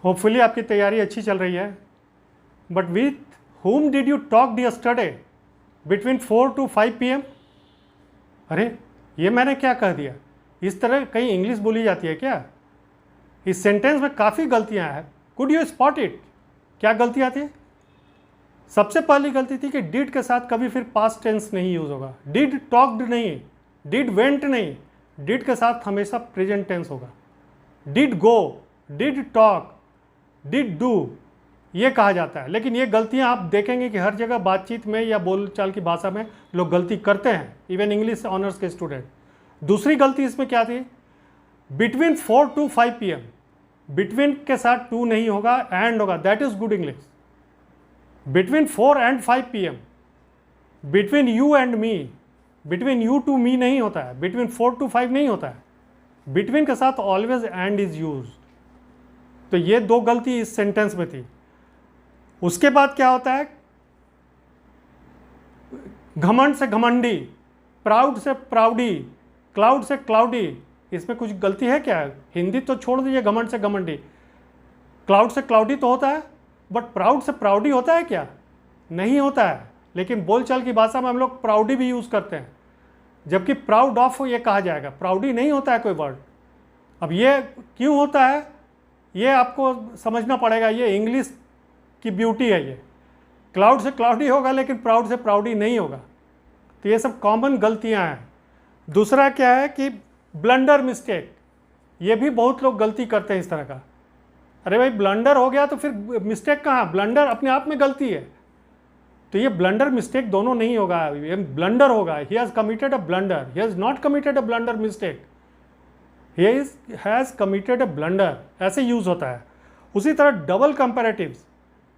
Hopefully आपकी तैयारी अच्छी चल रही है। But with whom did you talk yesterday between 4 to 5 PM? अरे ये मैंने क्या कह दिया? इस तरह कहीं इंग्लिश बोली जाती है क्या? इस सेंटेंस में काफ़ी गलतियां हैं। Could you spot it? क्या गलतियां थी? सबसे पहली गलती थी कि डिड के साथ कभी फिर पास्ट टेंस नहीं यूज होगा। डिड टॉक्ड नहीं, डिड वेंट नहीं, डिड के साथ हमेशा प्रेजेंट टेंस होगा। Did go, did talk, did do, ये कहा जाता है। लेकिन ये गलतियां आप देखेंगे कि हर जगह बातचीत में या बोलचाल की भाषा में लोग गलती करते हैं, इवन इंग्लिश ऑनर्स के स्टूडेंट। दूसरी गलती इसमें क्या थी? बिटवीन 4 to 5 PM, बिटवीन के साथ टू नहीं होगा, एंड होगा। That is good English. Between 4 and 5 PM, between you and me, between you to me नहीं होता है, बिटवीन 4 to 5 नहीं होता है। बिटवीन के साथ ऑलवेज एंड इज यूज। तो ये दो गलती इस सेंटेंस में थी। उसके बाद क्या होता है? घमंड से घमंडी, प्राउड से प्राउडी, क्लाउड से क्लाउडी। इसमें कुछ गलती है क्या? हिंदी तो छोड़ दीजिए, घमंड से घमंडी, क्लाउड से क्लाउडी तो होता है, बट प्राउड से प्राउडी होता है क्या? नहीं होता है। लेकिन बोलचाल की भाषा में हम लोग प्राउडी भी यूज़ करते हैं, जबकि प्राउड ऑफ ये कहा जाएगा, प्राउडी नहीं होता है कोई वर्ड। अब ये क्यों होता है, ये आपको समझना पड़ेगा। ये इंग्लिश की ब्यूटी है। ये क्लाउड से क्लाउडी होगा लेकिन प्राउड से प्राउडी नहीं होगा। तो ये सब कॉमन गलतियां हैं। दूसरा क्या है कि ब्लंडर मिस्टेक, ये भी बहुत लोग गलती करते हैं इस तरह का। अरे भाई ब्लंडर हो गया तो फिर मिस्टेक कहाँ? ब्लंडर अपने आप में गलती है। तो ये ब्लंडर मिस्टेक दोनों नहीं होगा, ये ब्लंडर होगा। He has committed a blunder, he has not committed a blunder mistake, he has committed a blunder, ऐसे यूज़ होता है। उसी तरह डबल कंपैरेटिव्स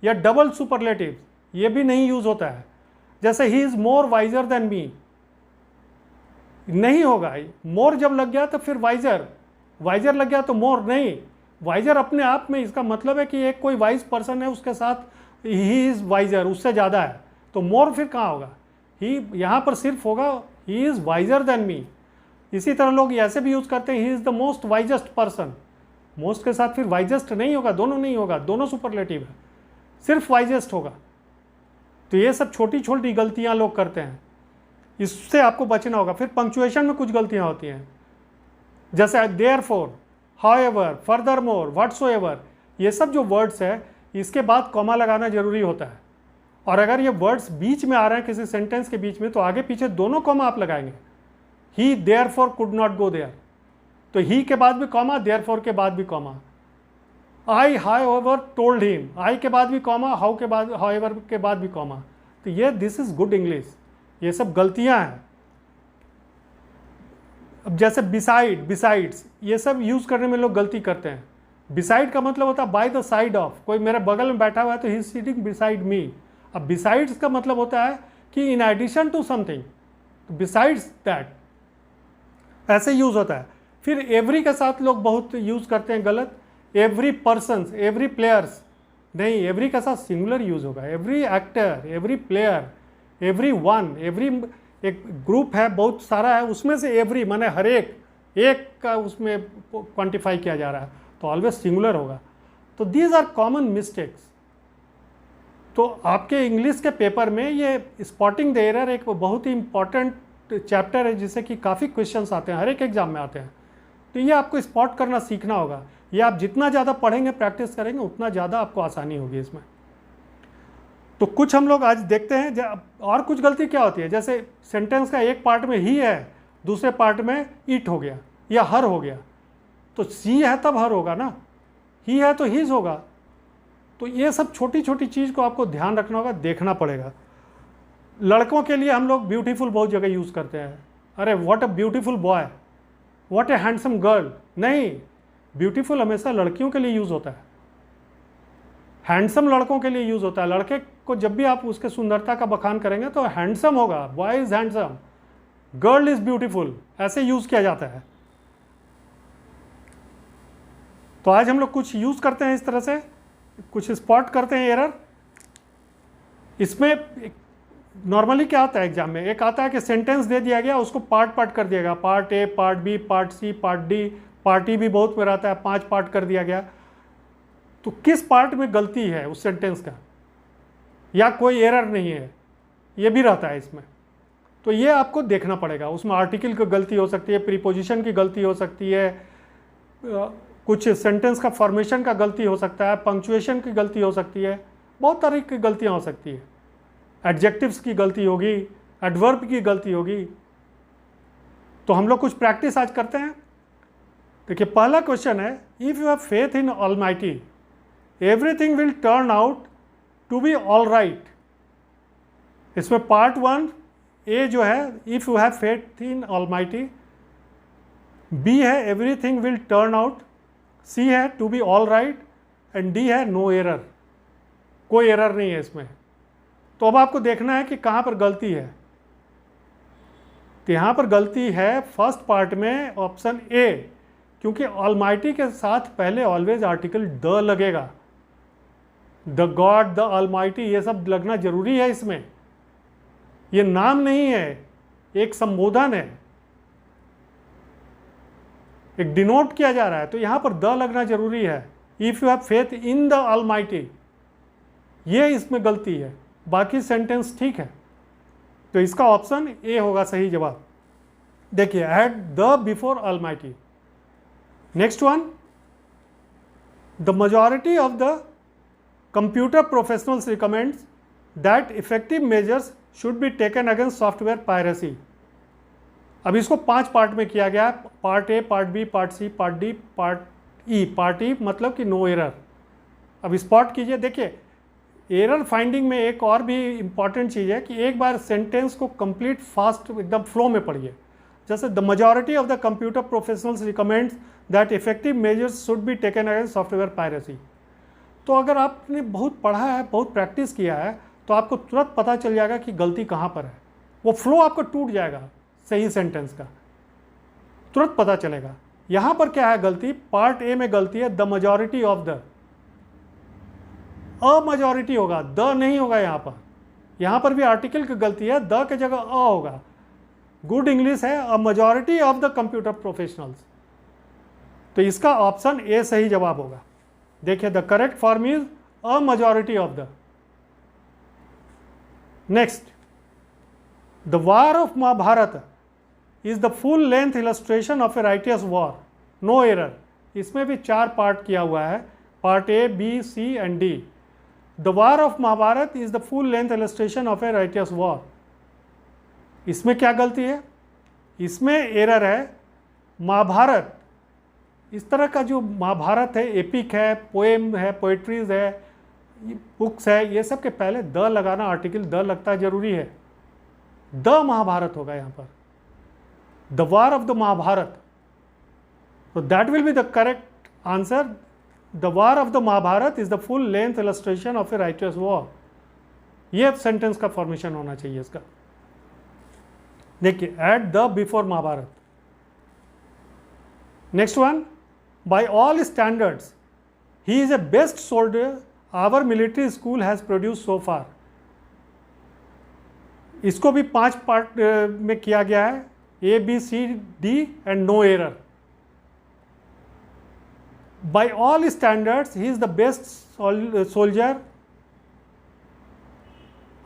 या डबल सुपरलेटिव्स, ये भी नहीं यूज़ होता है। जैसे he is more visor than me, नहीं होगा। मोर जब लग गया तो फिर वाइजर, वाइजर लग गया तो मोर नहीं। वाइजर अपने आप में, इसका मतलब है कि एक कोई वाइज पर्सन है, उसके साथ ही इज़ वाइजर, उससे ज़्यादा है, तो मोर फिर कहाँ होगा? ही यहाँ पर सिर्फ होगा he is visor than me. इसी तरह लोग ऐसे भी यूज़ करते हैं, he is the most wisest person. Most के साथ फिर वाइजेस्ट नहीं होगा, दोनों नहीं होगा, दोनों सुपरलेटिव है, सिर्फ वाइजेस्ट होगा। तो ये सब छोटी छोटी गलतियां लोग करते हैं, इससे आपको बचना होगा। फिर पंक्चुएशन में कुछ गलतियां होती हैं, जैसे देयरफॉर, हाउएवर, फर्दरमोर, व्हाटसोएवर, ये सब जो वर्ड्स है इसके बाद कॉमा लगाना जरूरी होता है। और अगर ये वर्ड्स बीच में आ रहे हैं किसी सेंटेंस के बीच में, तो आगे पीछे दोनों कॉमा आप लगाएंगे। He therefore could not go there, तो ही के बाद भी कॉमा, देयरफॉर के बाद भी कॉमा। आई हाउएवर टोल्ड हिम, आई के बाद भी कॉमा, हाउ के बाद, हाउएवर के बाद भी कॉमा। तो ये दिस इज गुड इंग्लिश। ये सब गलतियां हैं। अब जैसे बिसाइड, बिसाइड्स, ये सब यूज करने में लोग गलती करते हैं। बिसाइड का मतलब होता है बाय द साइड ऑफ, कोई मेरे बगल में बैठा हुआ है तो he is sitting beside me. अब बिसाइड्स का मतलब होता है कि in addition to something, besides that, ऐसे यूज होता है। फिर एवरी के साथ लोग बहुत यूज करते हैं गलत। एवरी पर्सन, एवरी प्लेयर्स, नहीं, एवरी के साथ सिंगुलर यूज होगा। Every actor, every player, every one, every एक ग्रुप है, बहुत सारा है, उसमें से एवरी माने हर एक का उसमें क्वांटिफाई किया जा रहा है, तो ऑलवेज सिंगुलर होगा। तो दीज आर कॉमन मिस्टेक्स। तो आपके इंग्लिश के पेपर में ये स्पॉटिंग द एरर एक बहुत ही इंपॉर्टेंट चैप्टर है, जिससे कि काफ़ी क्वेश्चंस आते हैं, हर एक एग्जाम में आते हैं। तो ये आपको स्पॉट करना सीखना होगा। ये आप जितना ज़्यादा पढ़ेंगे, प्रैक्टिस करेंगे, उतना ज़्यादा आपको आसानी होगी इसमें। तो कुछ हम लोग आज देखते हैं। और कुछ गलती क्या होती है, जैसे सेंटेंस का एक पार्ट में ही है, दूसरे पार्ट में इट हो गया या हर हो गया। तो सी है तब हर होगा ना, ही है तो हिज होगा। तो ये सब छोटी छोटी चीज़ को आपको ध्यान रखना होगा, देखना पड़ेगा। लड़कों के लिए हम लोग ब्यूटीफुल बहुत जगह यूज़ करते हैं। अरे what a beautiful boy, what A handsome girl. नहीं, ब्यूटीफुल हमेशा लड़कियों के लिए यूज़ होता है, हैंडसम लड़कों के लिए यूज़ होता है। लड़के को जब भी आप उसके सुंदरता का बखान करेंगे तो हैंडसम होगा, boy is handsome, girl is beautiful, ऐसे यूज़ किया जाता है। तो आज हम लोग कुछ यूज़ करते हैं इस तरह से, कुछ स्पॉट करते हैं एरर। इसमें नॉर्मली क्या आता है एग्जाम में, एक आता है कि सेंटेंस दे दिया गया, उसको पार्ट पार्ट कर दिया गया, part A, part B, part C, part D, part E भी बहुत में रहता है, 5 पार्ट कर दिया गया। तो किस पार्ट में गलती है उस सेंटेंस का, या कोई एरर नहीं है, ये भी रहता है इसमें। तो ये आपको देखना पड़ेगा। उसमें आर्टिकल की गलती हो सकती है, प्रीपोजिशन की गलती हो सकती है, कुछ सेंटेंस का फॉर्मेशन का गलती हो सकता है, पंक्चुएशन की गलती हो सकती है, बहुत तरह की गलतियाँ हो सकती है। एडजेक्टिव्स की गलती होगी, एडवर्ब की गलती होगी। तो हम लोग कुछ प्रैक्टिस आज करते हैं। देखिए पहला क्वेश्चन है, if you have faith in Almighty everything will turn out to be all right. इसमें पार्ट 1 ए जो है if you have faith in Almighty, B है everything will turn out, C है to be all right, and D है no error, कोई error नहीं है इसमें। तो अब आपको देखना है कि कहाँ पर गलती है। तो यहाँ पर गलती है फर्स्ट पार्ट में ऑप्शन ए, क्योंकि ऑलमाइटी के साथ पहले ऑलवेज आर्टिकल द लगेगा। द गॉड, द ऑलमाइटी, ये सब लगना जरूरी है इसमें। ये नाम नहीं है, एक संबोधन है, एक डिनोट किया जा रहा है। तो यहाँ पर द लगना जरूरी है। If you have faith in the almighty, ये इसमें गलती है, बाकी सेंटेंस ठीक है। तो इसका ऑप्शन ए होगा सही जवाब। देखिए add the before almighty. Next one, the majority of the computer professionals recommends that effective measures should be taken against software piracy। अब इसको 5 पार्ट में किया गया, part A, part B, part C, part D, part E. Part E मतलब कि no error. अब spot कीजिए। देखिए एरर फाइंडिंग में एक और भी इंपॉर्टेंट चीज़ है कि एक बार सेंटेंस को कंप्लीट फास्ट एकदम फ्लो में पढ़िए। जैसे the majority of the computer professionals recommends that effective measures should be taken against software piracy। तो अगर आपने बहुत पढ़ा है, बहुत प्रैक्टिस किया है, तो आपको तुरंत पता चल जाएगा कि गलती कहाँ पर है। वो फ्लो आपको टूट जाएगा सही सेंटेंस का, तुरंत पता चलेगा। यहाँ पर क्या है गलती, पार्ट ए में गलती है the majority of the, a majority होगा, द नहीं होगा यहाँ पर भी आर्टिकल की गलती है, द के जगह अ होगा। गुड इंग्लिश है, a majority of the computer professionals. तो इसका ऑप्शन ए सही जवाब होगा। देखिए the correct form is a majority of the. Next, the war of Mahabharata is the full length illustration of a righteous war, no error. इसमें भी 4 part किया हुआ है, part A, B, C and D. The war of Mahabharata is the full length illustration of a righteous war. इसमें क्या गलती है, इसमें एरर है महाभारत। इस तरह का जो महाभारत है, एपिक है, पोएम है, पोएट्रीज है, बुक्स है, ये सब के पहले द लगाना, आर्टिकल द लगता है, जरूरी है। द महाभारत होगा यहाँ पर, the war of the Mahabharata. तो that will be the correct answer. The war of the Mahabharata is the full length illustration of a righteous war. ये सेंटेंस का फॉर्मेशन होना चाहिए इसका। देखिए at the before Mahabharata. Next one, by all standards he is a best soldier our military school has produce so far. इसको भी 5 part में किया गया है, A, B, C, D and no error. By all standards he is the best soldier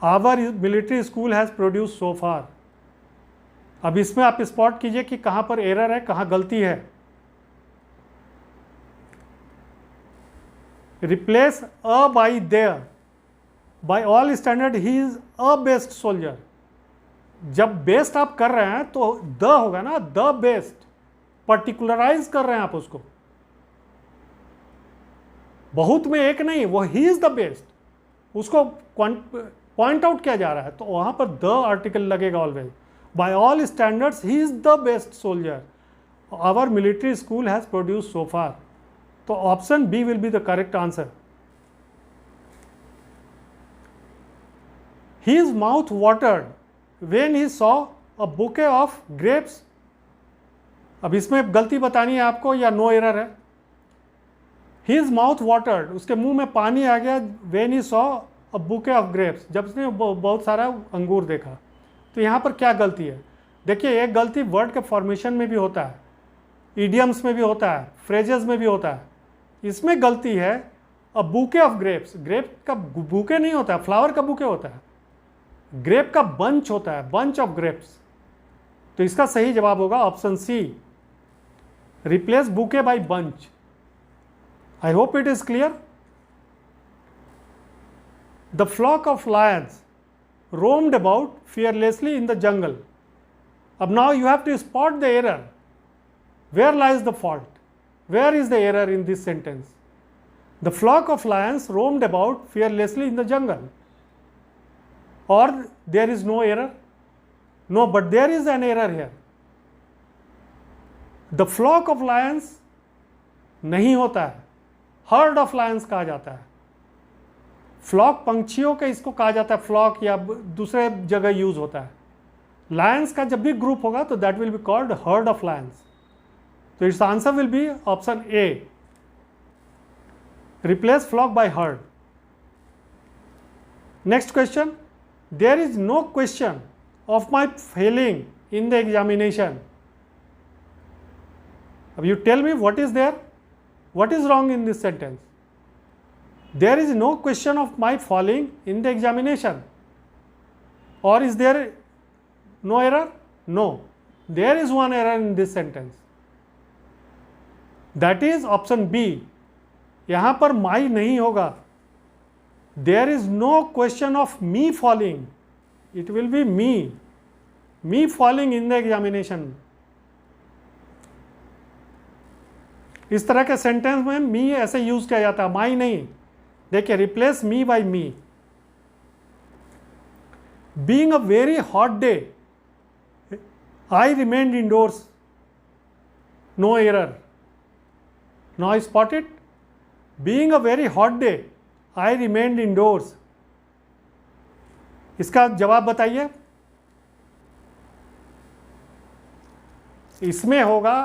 our military school has produce so far. अब इसमें आप spot कीजिए कि कहाँ पर एरर है, कहाँ गलती है। Replace a by there. By all standard he is a best soldier. जब बेस्ट आप कर रहे हैं तो द होगा ना, द बेस्ट। पर्टिकुलराइज कर रहे हैं आप उसको, बहुत में एक नहीं, वो ही इज द बेस्ट, उसको पॉइंट आउट किया जा रहा है। तो वहां पर द आर्टिकल लगेगा always. By all standards he is the best soldier our military school has produce so far. तो option B will be the correct answer. His mouth watered when he saw a bouquet of grapes। अब इसमें गलती बतानी है आपको या no error है। His mouth watered, उसके मुंह में पानी आ गया when he saw a bouquet of grapes, जब उसने बहुत सारा अंगूर देखा। तो यहाँ पर क्या गलती है, देखिए एक गलती वर्ड के फॉर्मेशन में भी होता है, इडियम्स में भी होता है, फ्रेजेस में भी होता है। इसमें गलती है a bouquet of grapes, grape का बुके नहीं होता है, फ्लावर का बुके होता है, ग्रेप का बंच होता है, बंच ऑफ ग्रेप्स। तो इसका सही जवाब होगा option C, replace bouquet by bunch. I hope it is clear. The flock of lions roamed about fearlessly in the jungle. अब now you have to spot the error. Where lies the fault? Where is the error in this sentence? The flock of lions roamed about fearlessly in the jungle. Or there is no error? No, but there is an error here. The flock of lions नहीं होता है, herd of lions कहा जाता है। Flock पंछियों का इसको कहा जाता है फ्लॉक, या दूसरे जगह यूज होता है। लायंस का जब भी ग्रुप होगा तो that will be called herd of lions. तो its answer will be option A, replace flock by herd. Next question, there is no question of my failing in the examination. अब you tell me what is there, what is wrong in this sentence. There is no question of my falling in the examination, or is there no error? No, there is one error in this sentence. That is option B. यहाँ पर my नहीं होगा। There is no question of me falling. It will be me falling in the examination. इस तरह के sentence में me ऐसे use किया जाता है, my नहीं। देखिए, replace me by me. Being a very hot day I remained indoors, no error. Now spot it, being a very hot day I remained indoors. इसका जवाब बताइए। इसमें होगा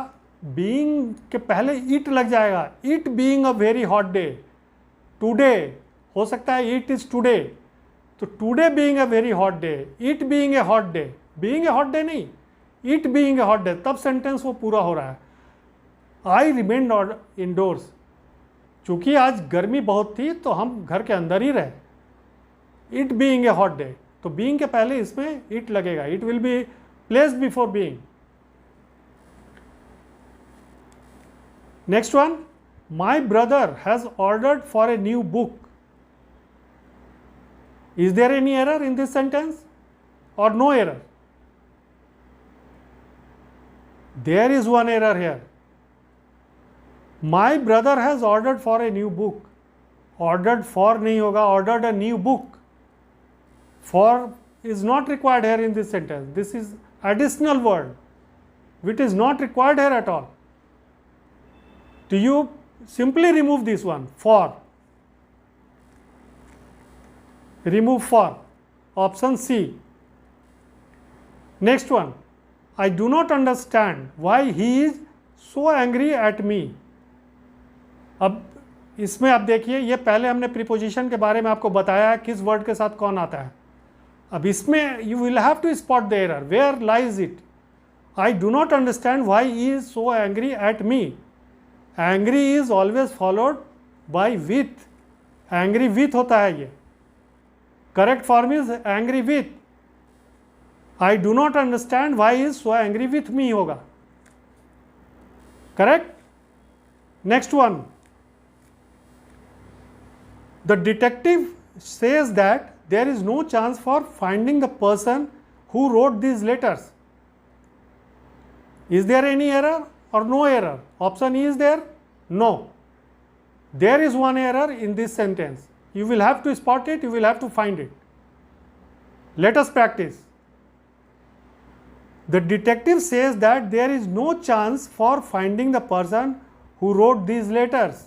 बीइंग के पहले इट लग जाएगा, it being a very hot day. Today हो सकता है इट इज टुडे, तो today being a very hot day, it being a hot day, being a hot day नहीं, it being a hot day, तब sentence वो पूरा हो रहा है। आई रिमेन्ड इंडोर्स, चूंकि आज गर्मी बहुत थी तो हम घर के अंदर ही रहे। It being a hot day, तो बीइंग के पहले इसमें इट लगेगा, it will be placed before being. Next one, my brother has ordered for a new book. Is there any error in this sentence or no error? There is one error here. My brother has ordered for a new book. Ordered for नहीं होगा, ordered a new book. For is not required here in this sentence. This is additional word which is not required here at all. Do you simply remove this one, for. Remove for, option C. Next one, I do not understand why he is so angry at me. अब इसमें आप देखिए, ये पहले हमने preposition के बारे में आपको बताया किस वर्ड के साथ कौन आता है। अब इसमें you will have to spot the error. Where lies it? I do not understand why he is so angry at me. Angry is always followed by with. Angry with होता है ये। Correct form is angry with. I do not understand why he is so angry with me होगा। Correct? Next one. The detective says that there is no chance for finding the person who wrote these letters. Is there any error or no error? Option E is there? No. There is one error in this sentence. You will have to spot it, you will have to find it. Let us practice. The detective says that there is no chance for finding the person who wrote these letters.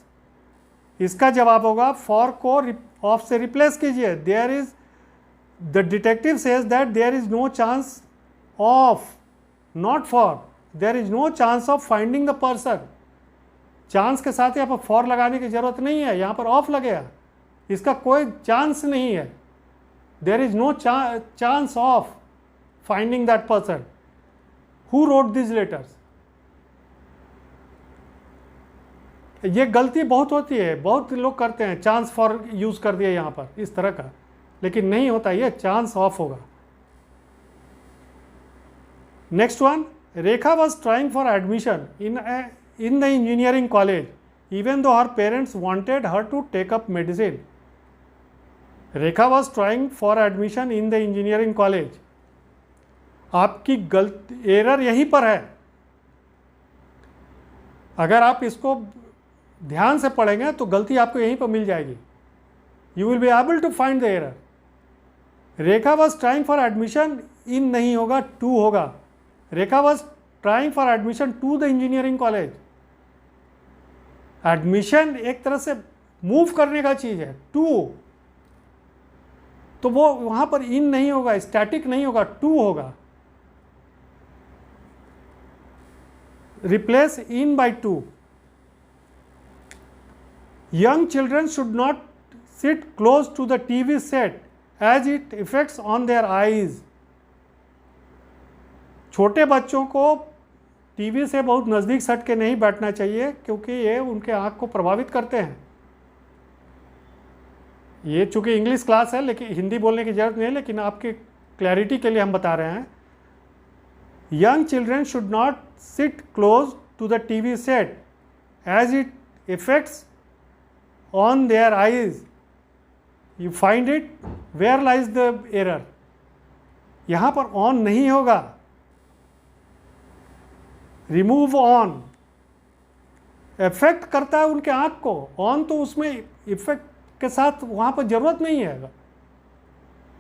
इसका जवाब होगा for को of से replace कीजिए। There is, the detective says that there is no chance of, not for. There is no chance of finding the person. Chance के साथ यहाँ पर फॉर लगाने की जरूरत नहीं है, यहाँ पर ऑफ लगेगा, इसका कोई चांस नहीं है। There is no chance of finding that person who wrote this letters. ये गलती बहुत होती है, बहुत लोग करते हैं, चांस फॉर यूज़ कर दिया यहाँ पर इस तरह का, लेकिन नहीं होता, ये चांस ऑफ होगा। Next one, Rekha was trying for admission in the engineering college even though her parents wanted her to take up medicine. Rekha was trying for admission in the engineering college, आपकी गलती, एरर यहीं पर है। अगर आप इसको ध्यान से पढ़ेंगे तो गलती आपको यहीं पर मिल जाएगी। You will be able to find the error. Rekha was trying for admission in नहीं होगा, टू होगा। Rekha was trying for admission to the engineering college. Admission एक तरह से मूव करने का चीज है, टू, तो वो वहां पर इन नहीं होगा, स्टैटिक नहीं होगा, टू होगा। Replace in by two. Young children should not sit close to the TV set as it affects on their eyes. छोटे बच्चों को टीवी से बहुत नज़दीक सट के नहीं बैठना चाहिए क्योंकि ये उनके आँख को प्रभावित करते हैं। ये चूँकि इंग्लिश क्लास है, लेकिन हिंदी बोलने की ज़रूरत नहीं है, लेकिन आपके क्लैरिटी के लिए हम बता रहे हैं। Young children should not sit close to the TV set as it affects on their eyes. You find it, where lies the error? यहाँ पर on नहीं होगा, remove on। इफेक्ट करता है उनके आँख को, on तो उसमें इफेक्ट के साथ वहाँ पर जरूरत नहीं है।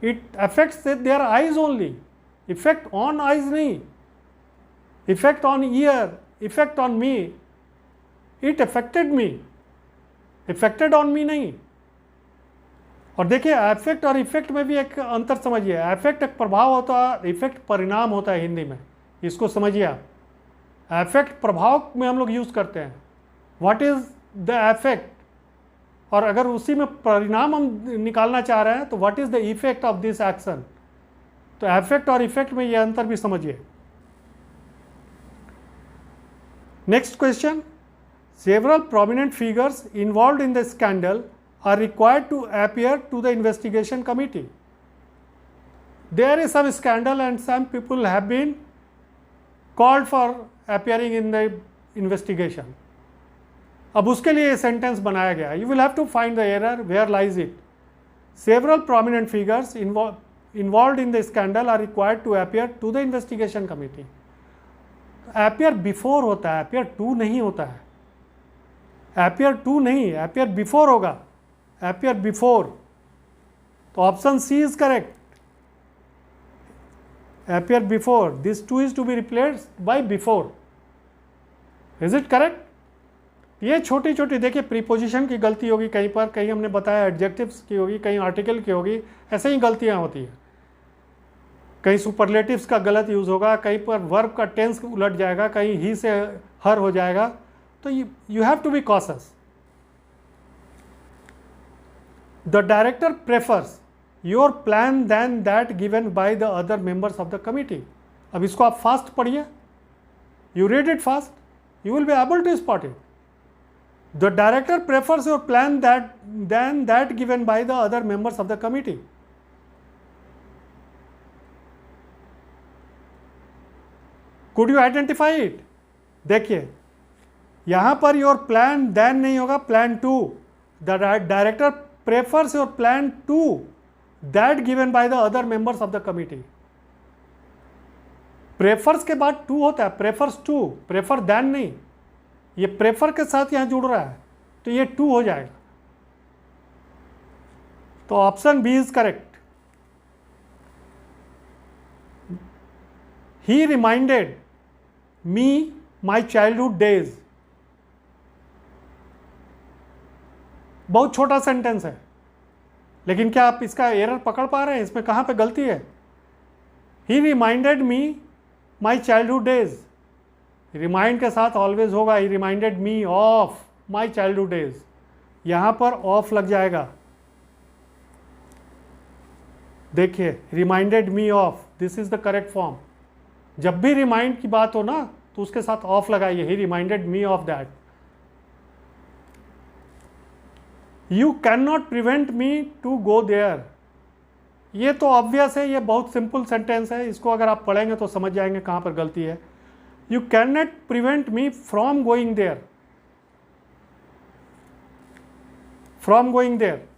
It affects their eyes only, effect on eyes नहीं, effect on ear, effect on me, it affected me, affected on me नहीं। और देखिए एफेक्ट और इफेक्ट में भी एक अंतर समझिए। एफेक्ट एक प्रभाव होता है, इफेक्ट परिणाम होता है हिंदी में, इसको समझिए आप। एफेक्ट प्रभाव में हम लोग यूज़ करते हैं, व्हाट इज़ द एफेक्ट, और अगर उसी में परिणाम हम निकालना चाह रहे हैं तो what is the effect of this action. तो एफेक्ट और इफेक्ट में ये अंतर भी समझिए। Next question, several prominent figures involved in the scandal are required to appear to the investigation committee. There is some scandal and some people have been called for appearing in the investigation. अब उसके लिए sentence बनाया गया। You will have to find the error, where lies it. Several prominent figures involved in the scandal are required to appear to the investigation committee. Appear before होता है, appear to नहीं होता है। एपियर टू नहीं, appear before होगा, appear before. तो option C is correct, appear before. This to is to be replaced by before. Is it correct? ये छोटी छोटी देखिए प्रीपोजिशन की गलती होगी कहीं पर, कहीं हमने बताया एडजेक्टिव्स की होगी, कहीं आर्टिकल की होगी, ऐसे ही गलतियां होती हैं। कहीं सुपरलेटिव्स का गलत यूज होगा, कहीं पर वर्ब का टेंस उलट जाएगा, कहीं ही से हर हो जाएगा। तो you have to be cautious. The director prefers your plan than that given by the other members of the committee. अब इसको आप फास्ट पढ़िए, you read it fast, you will be able to spot it. The director prefers your plan than that given by the other members of the committee. Could you identify it? देखिए यहाँ per your plan than नहीं होगा, plan to. The director prefers your plan to that given by the other members of the committee. Prefers के बाद to होता है, prefers to, prefer then नहीं। ये प्रेफर के साथ यहाँ जुड़ रहा है तो ये टू हो जाएगा। तो option B is correct. He reminded me my childhood days. बहुत छोटा सेंटेंस है, लेकिन क्या आप इसका एरर पकड़ पा रहे हैं? इसमें कहाँ पे गलती है? He reminded me my childhood days, remind के साथ ऑलवेज होगा। He reminded me of my childhood days, यहाँ पर ऑफ लग जाएगा। देखिए reminded me of, this is the correct form. जब भी रिमाइंड की बात हो ना तो उसके साथ ऑफ लगाइए, he reminded me of that. You can not prevent me to go there, ये तो ऑब्वियस है, ये बहुत सिंपल सेंटेंस है, इसको अगर आप पढ़ेंगे तो समझ जाएंगे कहाँ पर गलती है। You can not prevent me from going there, from going there,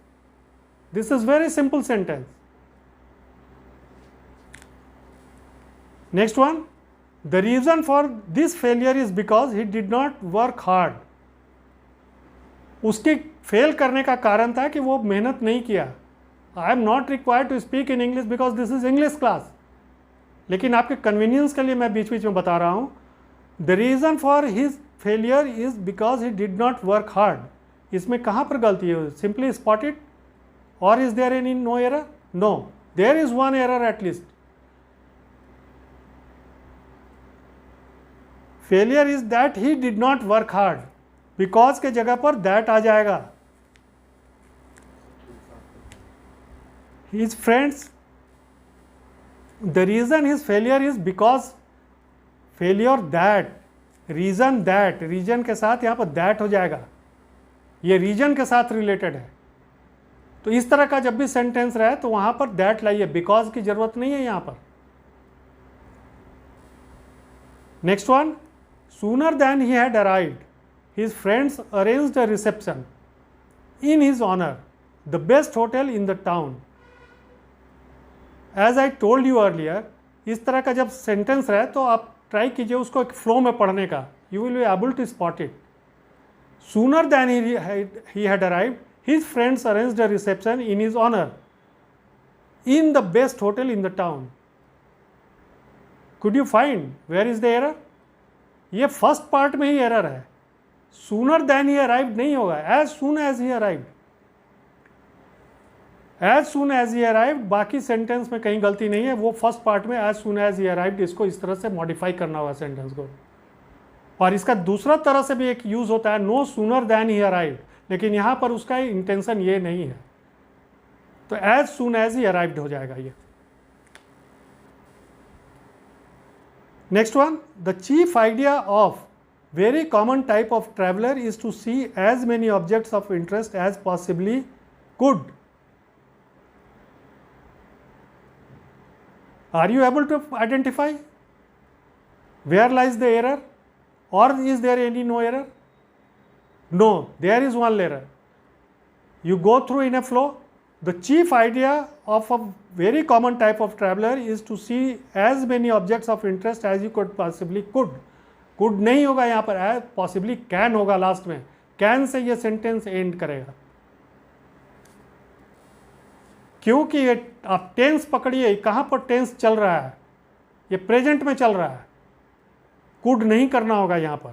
this is very simple sentence. Next one, the reason for this failure is because he did not work hard, उसके फेल करने का कारण था कि वो मेहनत नहीं किया। I am not required to speak in English because this is English class, लेकिन आपके कन्वीनियंस के लिए मैं बीच बीच में बता रहा हूँ। The reason for his failure is because he did not work hard, इसमें कहाँ पर गलती है? सिंपली स्पॉट इट, और is there any no error? No, there is one error at least. Failure is that he did not work hard, because के जगह पर that आ जाएगा। His friends, the reason his failure is because failure that, reason that, region के साथ यहाँ पर that हो जाएगा, ये region के साथ related है। तो इस तरह का जब भी सेंटेंस रहे तो वहाँ पर that लाइए, because की जरूरत नहीं है यहाँ पर। Next one, sooner than he had arrived, his friends arranged a reception in his honor, the best hotel in the town. As I told you earlier, इस तरह का जब सेंटेंस रहे तो आप ट्राई कीजिए उसको एक फ्लो में पढ़ने का, you will be able to spot it. Sooner than he had arrived, his friends arranged a reception in his honour in the best hotel in the town. Could you find where is the error? ये first part में ही error है, sooner than he arrived नहीं होगा, as soon as he arrived, as soon as he arrived, बाकी sentence में कहीं गलती नहीं है, वो फर्स्ट पार्ट में as soon as he arrived, इसको इस तरह से मॉडिफाई करना होगा सेंटेंस को। और इसका दूसरा तरह से भी एक यूज होता है, no sooner than he arrived, लेकिन यहाँ पर उसका इंटेंशन ये नहीं है, तो as soon as he arrived हो जाएगा ये। Next one, the chief idea of very common type of traveller is to see as many objects of interest as possibly could. Are you able to identify where lies the error, or is there any no error? No, there is one error. You go through in a flow. The chief idea of a very common type of traveler is to see as many objects of interest as you could possibly could. Could नहीं होगा यहाँ पर, possibly can होगा last में, can से ये sentence and करेगा। क्योंकि ये आप टेंस पकड़िए, कहाँ पर टेंस चल रहा है, ये प्रेजेंट में चल रहा है, कुड नहीं करना होगा यहाँ पर,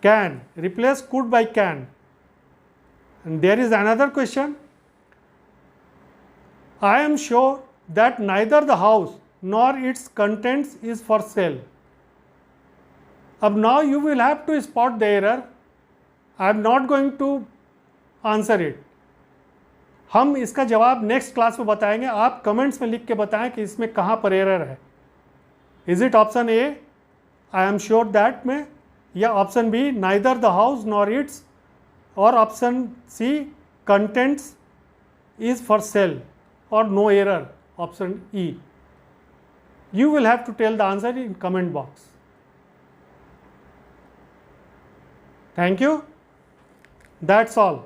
can, replace could by can. And there is another question, I am sure that neither the house nor its contents is for sale. अब now you will have to spot the error, I am not going to answer it, हम इसका जवाब next class में बताएंगे, आप comments में लिख के बताएं कि इसमें कहाँ पर एरर है। Is it option A I am sure that में, या option B neither the house nor its, और option C contents is for sale, और no error option E. You will have to tell the answer in comment box. Thank you, that's all.